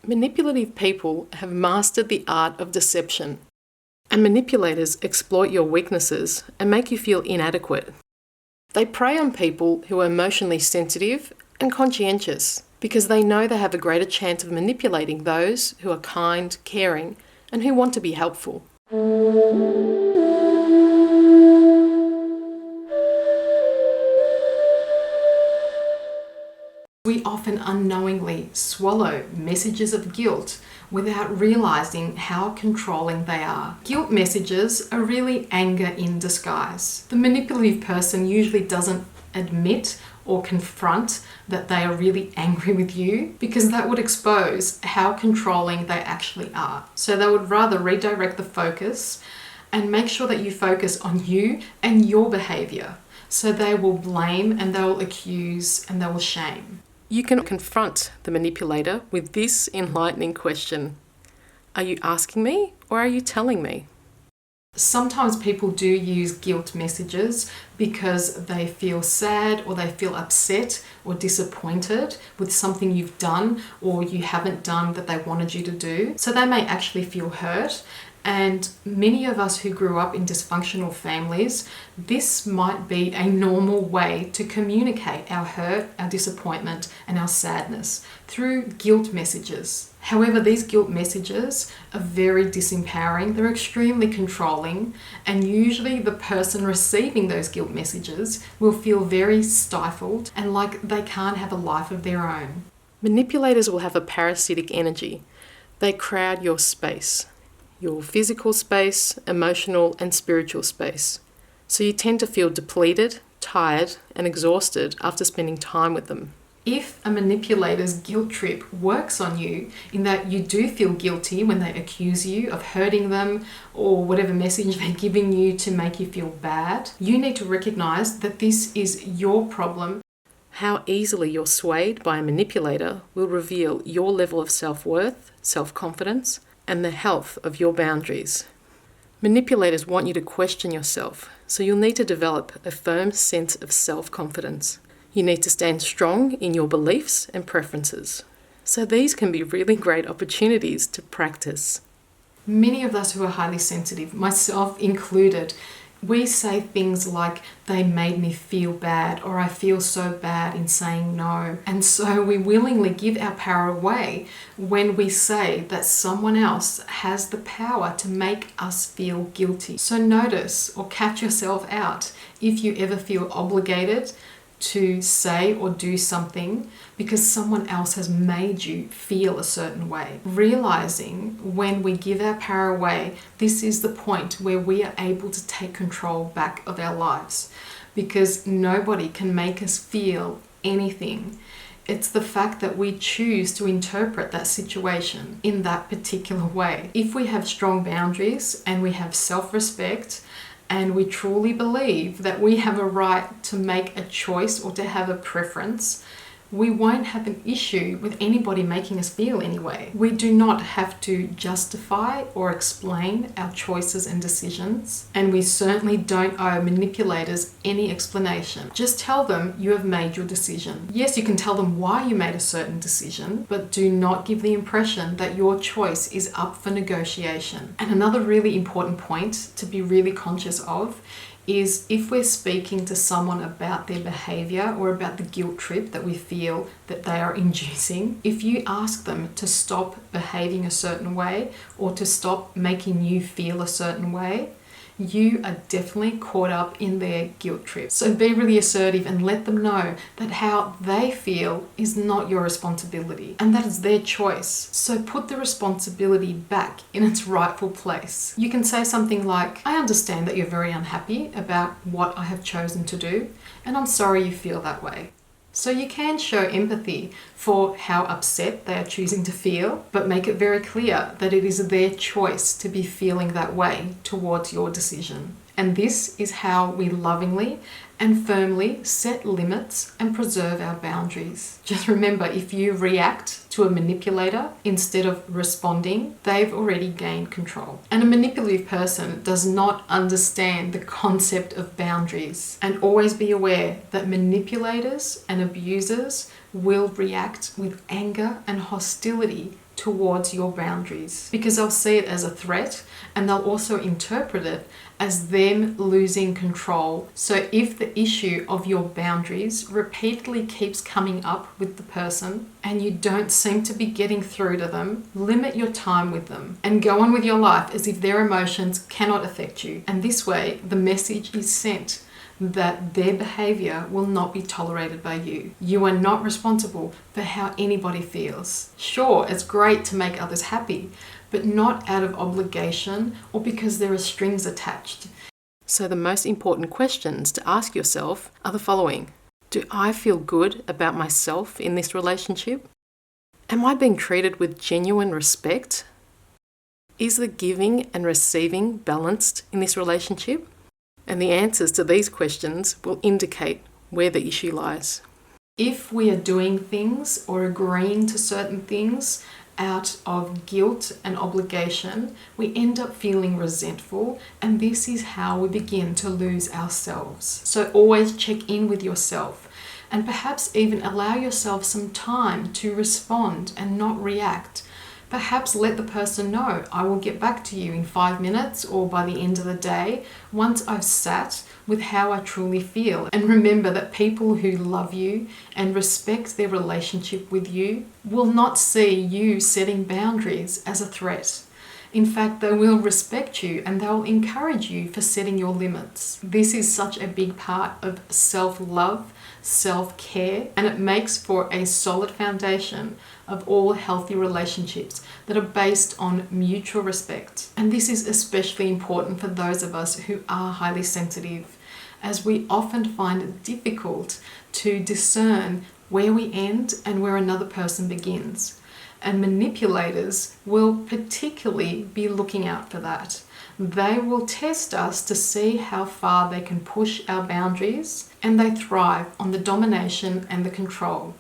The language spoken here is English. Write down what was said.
Manipulative people have mastered the art of deception, and manipulators exploit your weaknesses and make you feel inadequate. They prey on people who are emotionally sensitive and conscientious because they know they have a greater chance of manipulating those who are kind, caring, and who want to be helpful. We often unknowingly swallow messages of guilt without realizing how controlling they are. Guilt messages are really anger in disguise. The manipulative person usually doesn't admit or confront that they are really angry with you because that would expose how controlling they actually are. So they would rather redirect the focus and make sure that you focus on you and your behavior. So they will blame and they will accuse and they will shame. You can confront the manipulator with this enlightening question. Are you asking me or are you telling me? Sometimes people do use guilt messages because they feel sad or they feel upset or disappointed with something you've done or you haven't done that they wanted you to do. So they may actually feel hurt. And many of us who grew up in dysfunctional families, this might be a normal way to communicate our hurt, our disappointment, and our sadness through guilt messages. However, these guilt messages are very disempowering. They're extremely controlling, and usually the person receiving those guilt messages will feel very stifled and like they can't have a life of their own. Manipulators will have a parasitic energy. They crowd your space. Your physical space, emotional and spiritual space. So you tend to feel depleted, tired, and exhausted after spending time with them. If a manipulator's guilt trip works on you in that you do feel guilty when they accuse you of hurting them or whatever message they're giving you to make you feel bad, you need to recognize that this is your problem. How easily you're swayed by a manipulator will reveal your level of self-worth, self-confidence, and the health of your boundaries. Manipulators want you to question yourself, so you'll need to develop a firm sense of self-confidence. You need to stand strong in your beliefs and preferences. So these can be really great opportunities to practice. Many of us who are highly sensitive, myself included, we say things like, they made me feel bad, or I feel so bad in saying no. And so we willingly give our power away when we say that someone else has the power to make us feel guilty. So notice or catch yourself out if you ever feel obligated to say or do something because someone else has made you feel a certain way. Realizing when we give our power away, this is the point where we are able to take control back of our lives because nobody can make us feel anything. It's the fact that we choose to interpret that situation in that particular way. If we have strong boundaries and we have self-respect, and we truly believe that we have a right to make a choice or to have a preference, we won't have an issue with anybody making us feel anyway. We do not have to justify or explain our choices and decisions, and we certainly don't owe manipulators any explanation. Just tell them you have made your decision. Yes, you can tell them why you made a certain decision, but do not give the impression that your choice is up for negotiation. And another really important point to be really conscious of is if we're speaking to someone about their behavior or about the guilt trip that we feel that they are inducing, if you ask them to stop behaving a certain way or to stop making you feel a certain way, you are definitely caught up in their guilt trip. So be really assertive and let them know that how they feel is not your responsibility and that is their choice. So put the responsibility back in its rightful place. You can say something like, I understand that you're very unhappy about what I have chosen to do, and I'm sorry you feel that way. So you can show empathy for how upset they are choosing to feel, but make it very clear that it is their choice to be feeling that way towards your decision. And this is how we lovingly and firmly set limits and preserve our boundaries. Just remember, if you react to a manipulator instead of responding, they've already gained control. And a manipulative person does not understand the concept of boundaries. And always be aware that manipulators and abusers will react with anger and hostility towards your boundaries, because they'll see it as a threat and they'll also interpret it as them losing control. So if the issue of your boundaries repeatedly keeps coming up with the person and you don't seem to be getting through to them, limit your time with them and go on with your life as if their emotions cannot affect you. And this way, the message is sent that their behavior will not be tolerated by you. You are not responsible for how anybody feels. Sure, it's great to make others happy, but not out of obligation or because there are strings attached. So the most important questions to ask yourself are the following. Do I feel good about myself in this relationship? Am I being treated with genuine respect? Is the giving and receiving balanced in this relationship? And the answers to these questions will indicate where the issue lies. If we are doing things or agreeing to certain things out of guilt and obligation, we end up feeling resentful, and this is how we begin to lose ourselves. So always check in with yourself and perhaps even allow yourself some time to respond and not react. Perhaps let the person know, I will get back to you in 5 minutes or by the end of the day once I've sat with how I truly feel. And remember that people who love you and respect their relationship with you will not see you setting boundaries as a threat. In fact, they will respect you and they'll encourage you for setting your limits. This is such a big part of self-love, self-care, and it makes for a solid foundation of all healthy relationships that are based on mutual respect. And this is especially important for those of us who are highly sensitive, as we often find it difficult to discern where we end and where another person begins. And manipulators will particularly be looking out for that. They will test us to see how far they can push our boundaries, and they thrive on the domination and the control.